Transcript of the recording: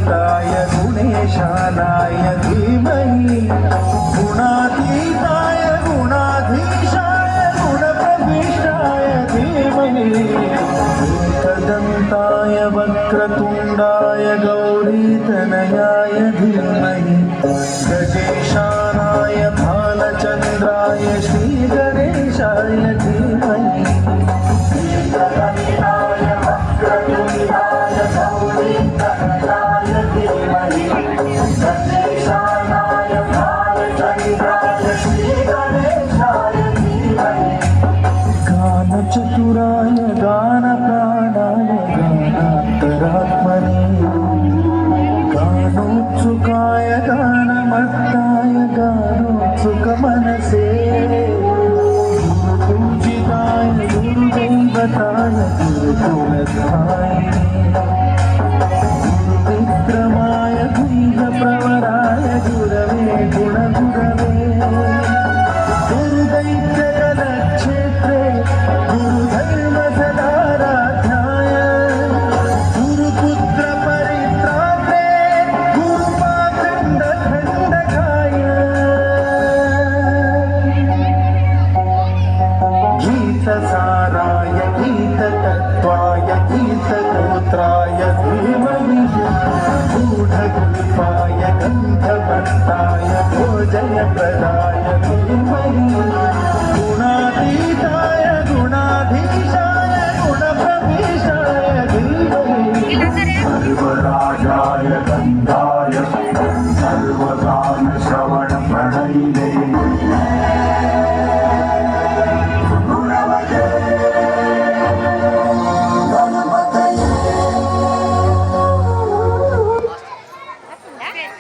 गुणातीताय गुणेशानाय धीमहि गुणातीताय गुणाधीशाय गुणप्रविष्टाय धीमहि एकदन्ताय वक्रतुण्डाय गौरीतनयाय धीमहि गजेशानाय भालचन्द्राय श्रीगणेशाय धीमहि एकदन्ताय वक्रतुण्डाय गौरीतनयाय धीमहि गजेशानाय भालचन्द्राय श्रीगणेशाय धीमहि गानचतुराय गानप्राणाय गानान्तरात्मने गानोत्सुकाय गानमत्ताय गानोत्सुकमनसे गुरुपूजिताय गुरुदैवताय गुरुकुलधारिणे गुरुविक्रमाय गुह्यप्रवराय गुरवे गुणगुरवे गुरुदैत्यगणक्षेत्रे गुरुधर्मसदाराध्याय गुरुपुत्रपरित्रात्रे गुरुपाखण्डखण्डकाय गीतसाराय गीततत्त्वाय गीतगोत्राय धीमहि गूढगुल्फाय गन्धवन्ताय भोजयप्रदाय धीमहि गुणातीताय गुणाधीशाय गुणप्रविष्टाय धीमहि सर्वराजाय गन्धा